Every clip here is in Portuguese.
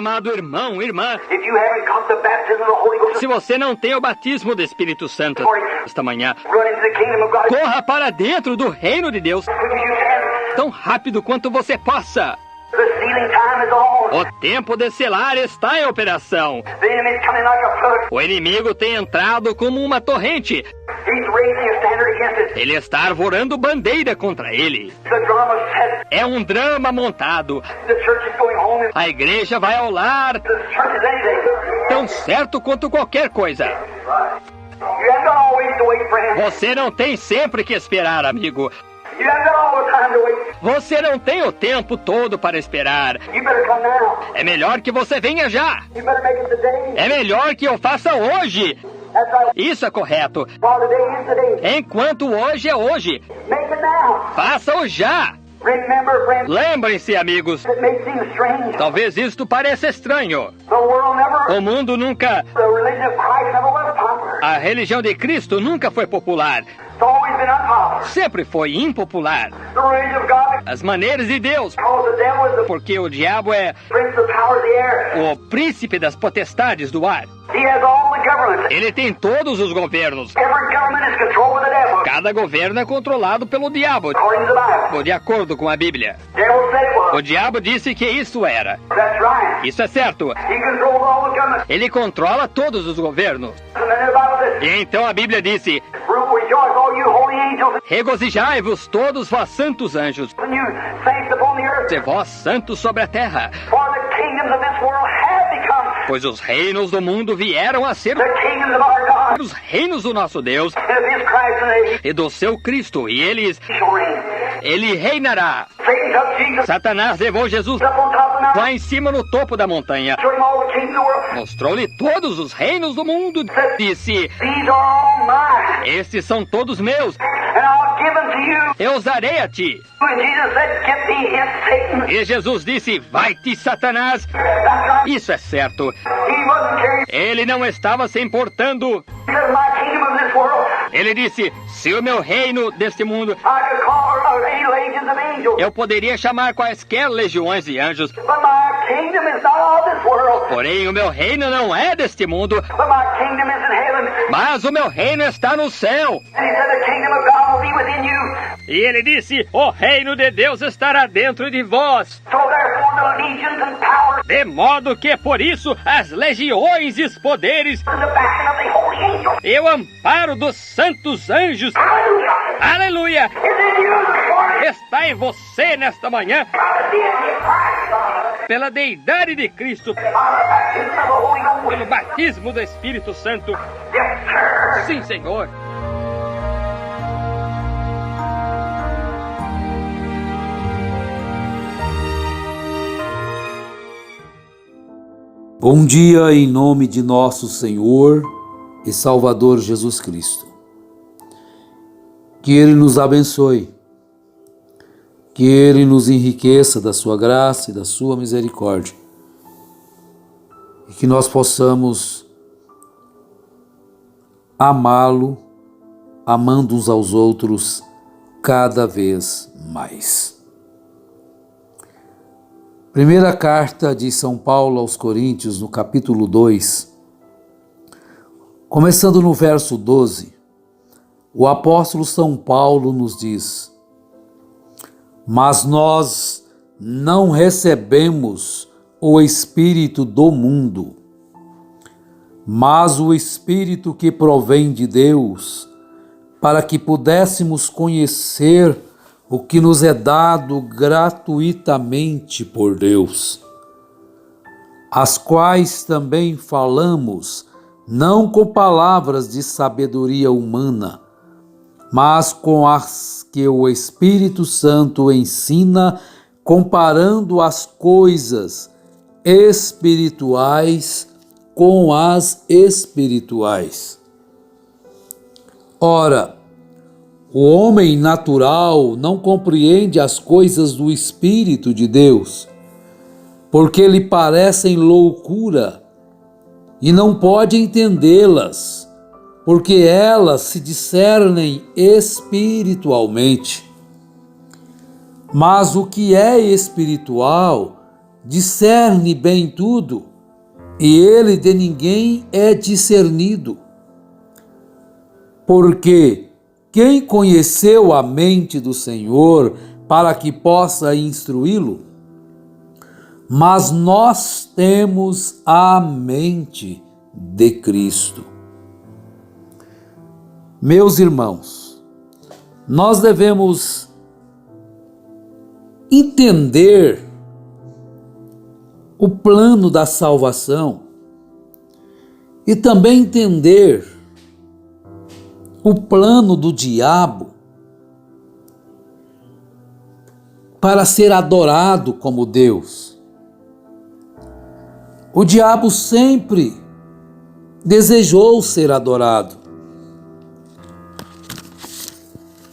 Amado irmão, irmã, if you haven't got the baptism of the Holy Ghost, se você não tem o batismo do Espírito Santo esta manhã, run into the kingdom of God corra para dentro do reino de Deus as quick as you can. tão rápido quanto você possa. The sealing time is on. O tempo de selar está em operação. The enemy is coming like a flood. O inimigo tem entrado como uma torrente. He's raising a standard against it. Ele está arvorando bandeira contra ele. The drama set. É um drama montado. The church is going home. A igreja vai ao lar, The church is anything. tão certo quanto qualquer coisa. You haven't got always to wait, friend. Você não tem sempre que esperar, amigo. You haven't got all the time to wait. Você não tem o tempo todo para esperar. You better come now. É melhor que você venha já. You better make it today. É melhor que eu faça hoje. That's right. Isso é correto. While today is today. Enquanto hoje é hoje. Make it now. Faça-o já. Remember, friends, Lembrem-se, amigos. it may seem strange. Talvez isto pareça estranho. The world never, O mundo nunca... the religion of Christ never was popular. A religião de Cristo nunca foi popular. It's always been unpopular. Sempre foi impopular. The religion of God, As maneiras de Deus. because the devil is the Porque o diabo é prince of the power of the air. o príncipe das potestades do ar. He has all the governments. Ele tem todos os governos. Every government is controlled by the devil, Cada governo é controlado pelo diabo, according to the Bible. de acordo com a Bíblia. The devil said it was. O diabo disse que isso era. That's right. Isso é certo. He controls all the governments. Ele controla todos os governos. And then the Bible says, E então a Bíblia disse: rejoice, all you holy angels, regozijai-vos todos vós santos anjos, and you saints upon the earth. e vós santos sobre a terra, For the kingdoms of this world have become pois os reinos do mundo vieram a ser the kingdoms of our God os reinos do nosso Deus and of his Christ, and he e do seu Cristo, e shall reign. ele reinará. Satan took Jesus Satanás levou Jesus up on top of the mountain, lá em cima no topo da montanha, showed him all the kingdoms of the world. mostrou-lhe todos os reinos do mundo, disse: These are all mine, estes são todos meus, and I'll give them to you. eu os darei a ti. And Jesus said, get thee hence, Satan. E Jesus disse: vai-te, Satanás. That's right. Isso é certo. He wasn't carrying. Ele não estava se importando. He said, my kingdom of this world, Ele disse: se o meu reino deste mundo, I could call any legions of angels, eu poderia chamar quaisquer legiões de anjos, but my kingdom is not of this world, porém o meu reino não é deste mundo, but my kingdom is in heaven. mas o meu reino está no céu. And he said, the kingdom of God will be within you. E ele disse: o reino de Deus estará dentro de vós. So therefore the legions and powers De modo que, por isso, as legiões e os poderes and the backing of the holy angels, e o amparo dos santos anjos, hallelujah, aleluia, is in you this morning. está em você nesta manhã, By the deity of Christ, pela deidade de Cristo, by the baptism of the Holy Ghost. pelo batismo do Espírito Santo. Yes, sir. Sim, Senhor. Bom dia em nome de nosso Senhor e Salvador Jesus Cristo. Que Ele nos abençoe, que Ele nos enriqueça da sua graça e da sua misericórdia, e que nós possamos amá-lo, amando uns aos outros cada vez mais. Primeira carta de São Paulo aos Coríntios, no capítulo 2, começando no verso 12, o apóstolo São Paulo nos diz: mas nós não recebemos o Espírito do mundo, mas o Espírito que provém de Deus, para que pudéssemos conhecer o que nos é dado gratuitamente por Deus, as quais também falamos, não com palavras de sabedoria humana, mas com as que o Espírito Santo ensina, comparando as coisas espirituais com as espirituais. Ora, o homem natural não compreende as coisas do Espírito de Deus, porque lhe parecem loucura, e não pode entendê-las, porque elas se discernem espiritualmente. Mas o que é espiritual discerne bem tudo, e ele de ninguém é discernido. Porque quem conheceu a mente do Senhor para que possa instruí-lo? Mas nós temos a mente de Cristo. Meus irmãos, nós devemos entender o plano da salvação e também entender o plano do diabo para ser adorado como Deus. O diabo sempre desejou ser adorado.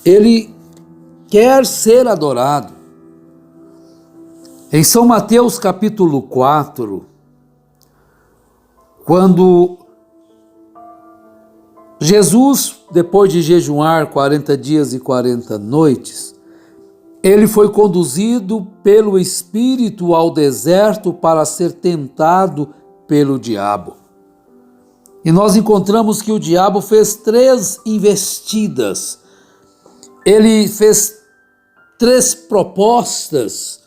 Ele quer ser adorado. Em São Mateus capítulo 4, quando Jesus, depois de jejuar 40 dias e 40 noites, ele foi conduzido pelo Espírito ao deserto para ser tentado pelo diabo. E nós encontramos que o diabo fez 3 investidas. Ele fez 3 propostas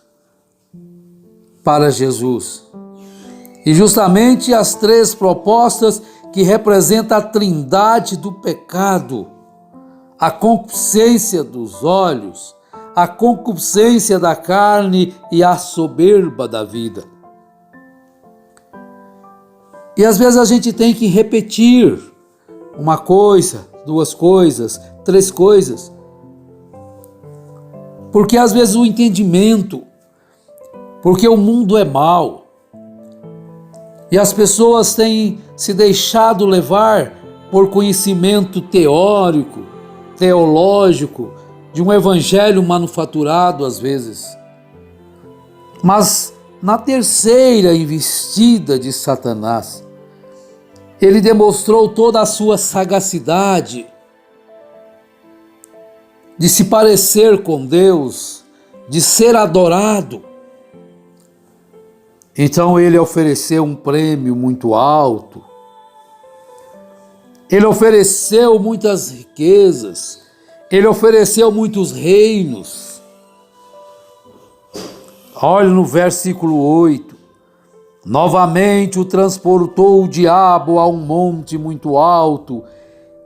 para Jesus. E justamente as 3 propostas que representam a trindade do pecado: a concupiscência dos olhos, a concupiscência da carne e a soberba da vida. E às vezes a gente tem que repetir uma coisa, 2 coisas, 3 coisas, porque às vezes o entendimento, porque o mundo é mau, e as pessoas têm se deixado levar por conhecimento teórico, teológico, de um evangelho manufaturado às vezes. Mas na 3ª investida de Satanás, ele demonstrou toda a sua sagacidade de se parecer com Deus, de ser adorado. Então ele ofereceu um prêmio muito alto, ele ofereceu muitas riquezas, ele ofereceu muitos reinos. Olha no versículo 8, novamente o transportou o diabo a um monte muito alto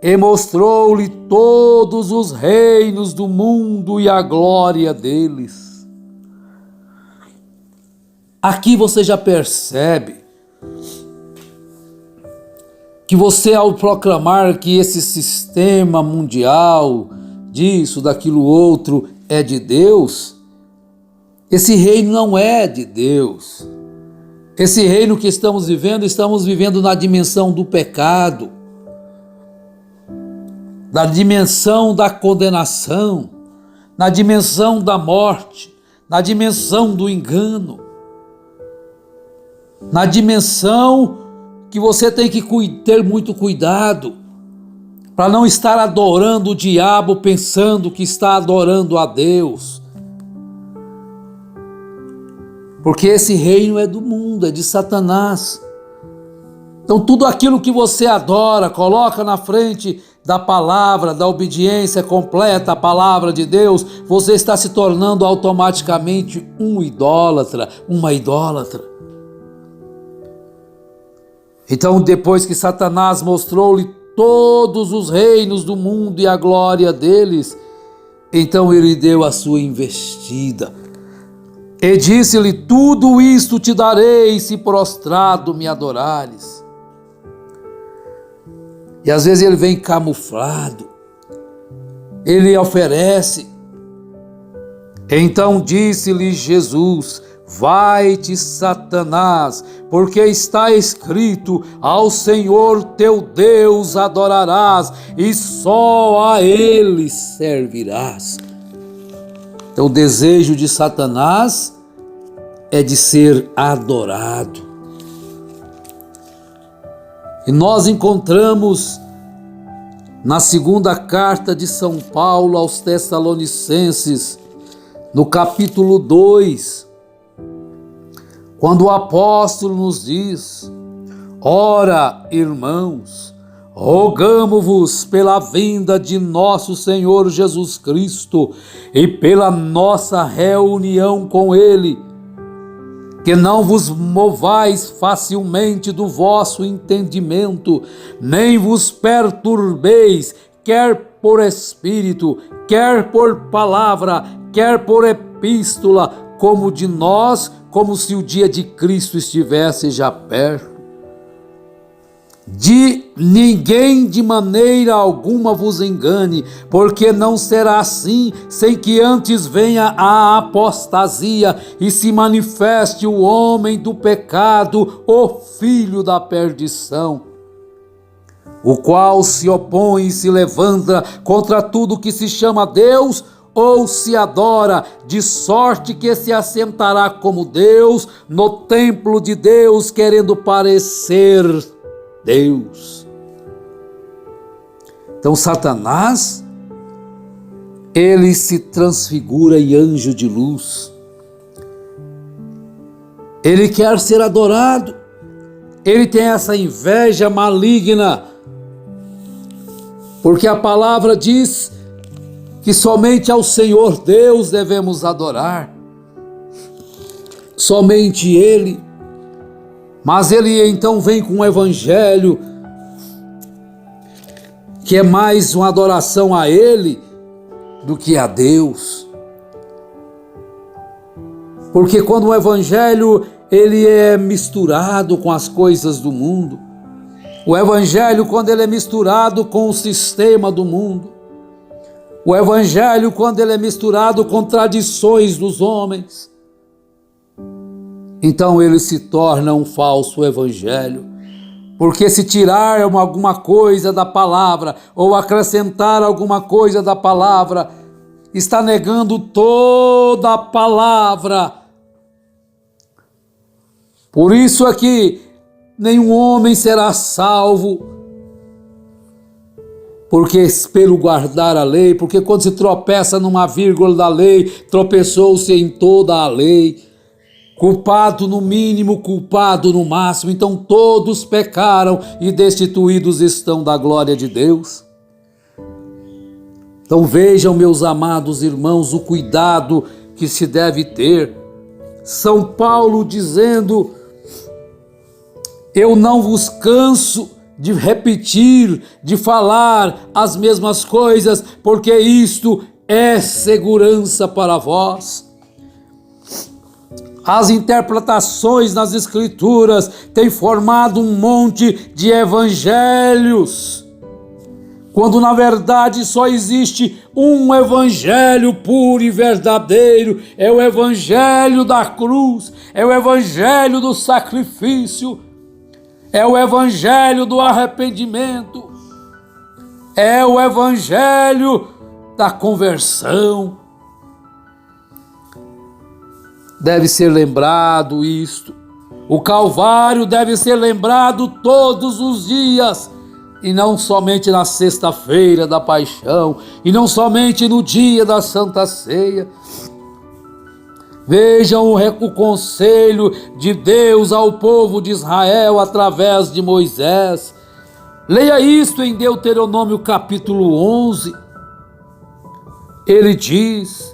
e mostrou-lhe todos os reinos do mundo e a glória deles. Aqui você já percebe que você, ao proclamar que esse sistema mundial, disso, daquilo outro, é de Deus, esse reino não é de Deus. Esse reino que estamos vivendo na dimensão do pecado, na dimensão da condenação, na dimensão da morte, na dimensão do engano, na dimensão que você tem que ter muito cuidado para não estar adorando o diabo pensando que está adorando a Deus. Porque esse reino é do mundo, é de Satanás. Então tudo aquilo que você adora, coloca na frente da palavra, da obediência completa à palavra de Deus, você está se tornando automaticamente um idólatra, uma idólatra. Então, depois que Satanás mostrou-lhe todos os reinos do mundo e a glória deles, então ele deu a sua investida. E disse-lhe: tudo isto te darei se prostrado me adorares. E às vezes ele vem camuflado, ele oferece. Então disse-lhe Jesus: vai-te, Satanás, porque está escrito: ao Senhor teu Deus adorarás e só a Ele servirás. Então o desejo de Satanás é de ser adorado. E nós encontramos na 2ª carta de São Paulo aos Tessalonicenses, no capítulo 2, quando o apóstolo nos diz: ora, irmãos, rogamo-vos pela vinda de nosso Senhor Jesus Cristo e pela nossa reunião com Ele, que não vos movais facilmente do vosso entendimento, nem vos perturbeis, quer por espírito, quer por palavra, quer por epístola, como de nós, como se o dia de Cristo estivesse já perto. De ninguém de maneira alguma vos engane, porque não será assim, sem que antes venha a apostasia e se manifeste o homem do pecado, o filho da perdição, o qual se opõe e se levanta contra tudo que se chama Deus ou se adora, de sorte que se assentará como Deus no templo de Deus, querendo parecer Deus. Então Satanás, ele se transfigura em anjo de luz. Ele quer ser adorado. Ele tem essa inveja maligna, porque a palavra diz que somente ao Senhor Deus devemos adorar, somente Ele. Mas ele então vem com um evangelho que é mais uma adoração a Ele do que a Deus. Porque quando o evangelho ele é misturado com as coisas do mundo, o evangelho quando ele é misturado com o sistema do mundo, o evangelho quando ele é misturado com tradições dos homens, então ele se torna um falso evangelho. Porque se tirar alguma coisa da palavra ou acrescentar alguma coisa da palavra, está negando toda a palavra. Por isso aqui, nenhum homem será salvo, porque pelo guardar a lei, porque quando se tropeça numa vírgula da lei, tropeçou-se em toda a lei. Culpado no mínimo, culpado no máximo. Então todos pecaram e destituídos estão da glória de Deus. Então vejam, meus amados irmãos, o cuidado que se deve ter. São Paulo dizendo: eu não vos canso de repetir, de falar as mesmas coisas, porque isto é segurança para vós. As interpretações nas Escrituras têm formado um monte de evangelhos, quando na verdade só existe um evangelho puro e verdadeiro, é o evangelho da cruz, é o evangelho do sacrifício, é o evangelho do arrependimento, é o evangelho da conversão. Deve ser lembrado isto. O Calvário deve ser lembrado todos os dias, e não somente na sexta-feira da paixão, e não somente no dia da Santa Ceia. Vejam o conselho de Deus ao povo de Israel através de Moisés. Leia isto em Deuteronômio capítulo 11. Ele diz: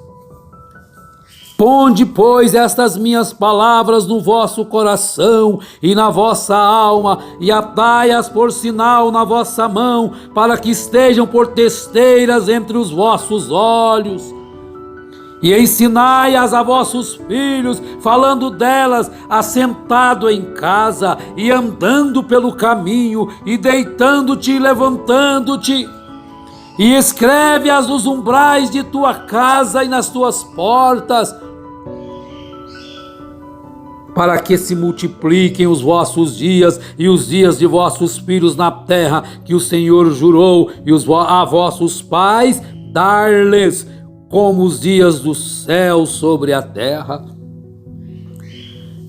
ponde, pois, estas minhas palavras no vosso coração e na vossa alma, e atai-as por sinal na vossa mão, para que estejam por testeiras entre os vossos olhos. E ensinai-as a vossos filhos, falando delas, assentado em casa, e andando pelo caminho, e deitando-te e levantando-te. E escreve-as nos umbrais de tua casa e nas tuas portas, para que se multipliquem os vossos dias e os dias de vossos filhos na terra que o Senhor jurou a vossos pais dar-lhes, como os dias do céu sobre a terra.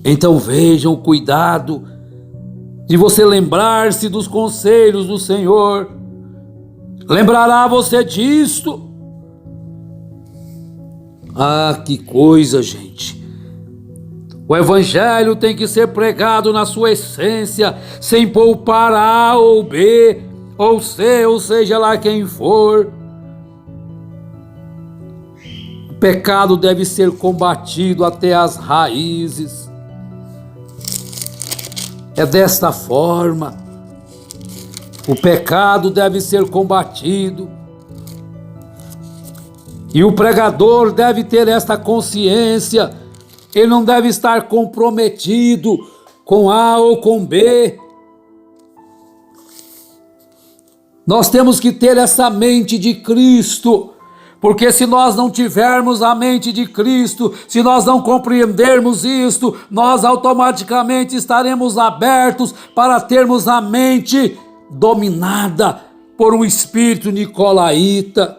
Então vejam o cuidado de você lembrar-se dos conselhos do Senhor. Lembrará você disto? Ah, que coisa, gente! O evangelho tem que ser pregado na sua essência, sem poupar A ou B, ou C, ou seja lá quem for. O pecado deve ser combatido até as raízes. É desta forma. O pecado deve ser combatido. E o pregador deve ter esta consciência. Ele não deve estar comprometido com A ou com B. Nós temos que ter essa mente de Cristo, porque se nós não tivermos a mente de Cristo, se nós não compreendermos isto, nós automaticamente estaremos abertos para termos a mente dominada por um espírito nicolaíta.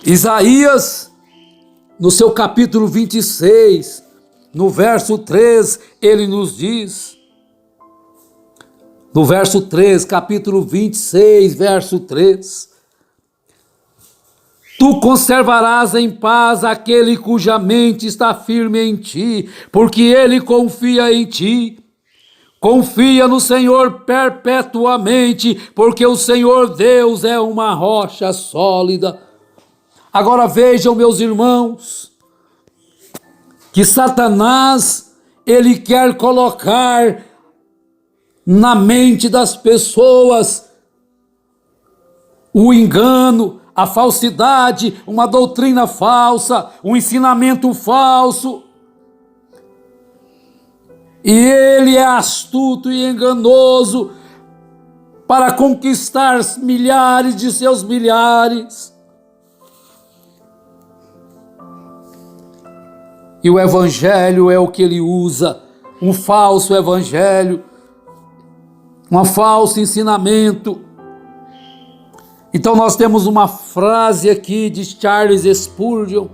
Isaías, no seu capítulo 26, no verso 3, ele nos diz, no verso 3, capítulo 26, verso 3, tu conservarás em paz aquele cuja mente está firme em ti, porque ele confia em ti. Confia no Senhor perpetuamente, porque o Senhor Deus é uma rocha sólida. Agora vejam, meus irmãos, que Satanás, ele quer colocar na mente das pessoas o engano, a falsidade, uma doutrina falsa, um ensinamento falso. E ele é astuto e enganoso para conquistar milhares de seus milhares. E o evangelho é o que ele usa, um falso evangelho, um falso ensinamento. Então nós temos uma frase aqui de Charles Spurgeon,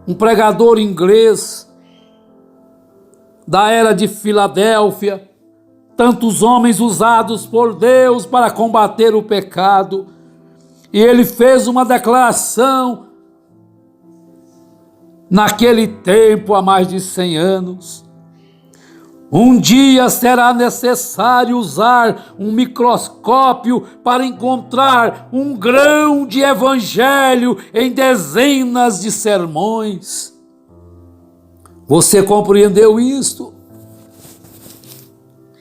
um pregador inglês da era de Filadélfia, tantos homens usados por Deus para combater o pecado. E ele fez uma declaração naquele tempo, há mais de 100 anos. Um dia será necessário usar um microscópio para encontrar um grão de evangelho em dezenas de sermões. Você compreendeu isto?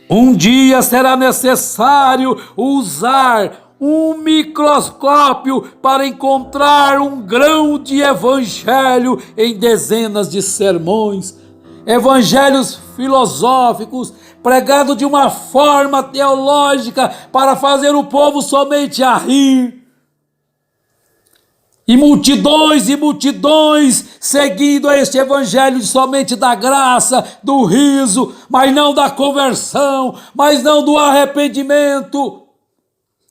Um dia será necessário usar um microscópio para encontrar um grão de evangelho em dezenas de sermões, evangelhos filosóficos, pregado de uma forma teológica para fazer o povo somente a rir. E multidões seguindo a este evangelho somente da graça, do riso, mas não da conversão, mas não do arrependimento.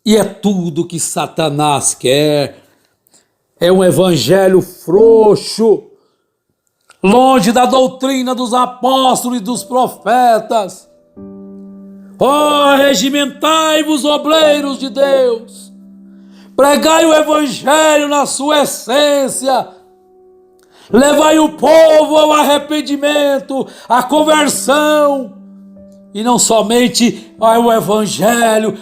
E é tudo que Satanás quer. É um evangelho frouxo, longe da doutrina dos apóstolos e dos profetas. Ó, regimentai-vos, obreiros de Deus. Pregai o evangelho na sua essência. Levai o povo ao arrependimento, à conversão. E não somente ao evangelho,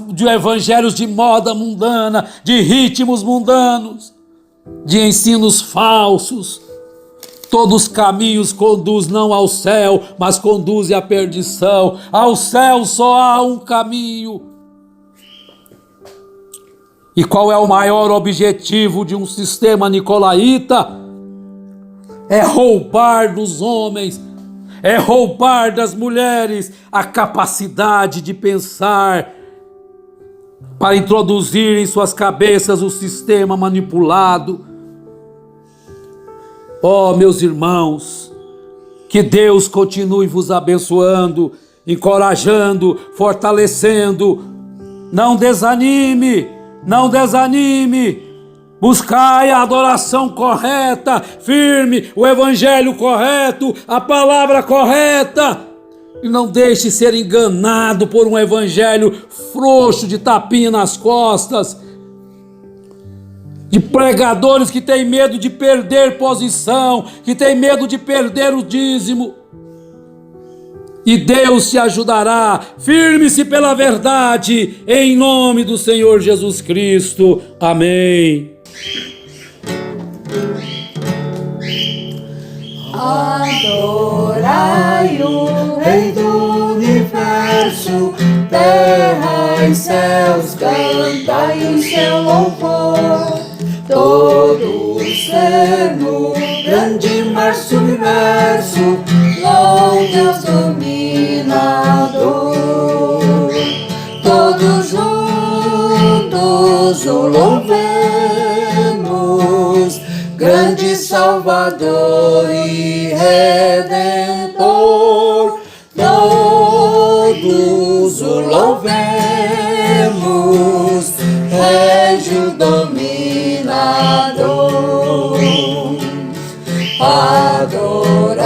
de evangelhos de moda mundana, de ritmos mundanos, de ensinos falsos. Todos os caminhos conduzem não ao céu, mas conduzem à perdição. Ao céu só há um caminho. E qual é o maior objetivo de um sistema nicolaíta? É roubar dos homens, é roubar das mulheres a capacidade de pensar, para introduzir em suas cabeças o sistema manipulado. Oh, meus irmãos, que Deus continue vos abençoando, encorajando, fortalecendo. Não desanime, não desanime. Buscai a adoração correta, firme, o evangelho correto, a palavra correta. E não deixe ser enganado por um evangelho frouxo de tapinha nas costas. de pregadores que têm medo de perder posição, que têm medo de perder o dízimo. E Deus te ajudará. Firme-se pela verdade, em nome do Senhor Jesus Cristo. Amém. Adorai o Rei do Universo, terra e céus, cantai o seu louvor. Todo ser no grande mar submerso, louve Deus dominador. Todos juntos o louvemos, grande Salvador e Redentor. Todos o louvemos, Régio dominador. Adorai-o,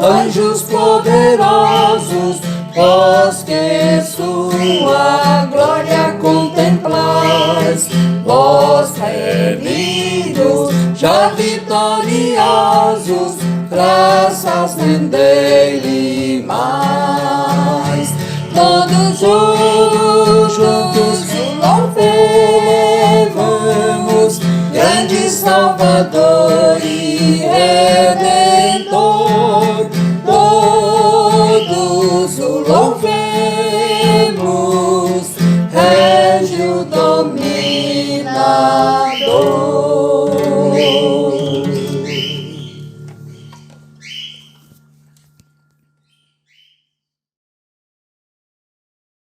anjos poderosos, vós que sua glória contemplais. Vós remidos, já vitoriosos, graças rendei-lhe mais. Todos juntos o louvemos, grande Salvador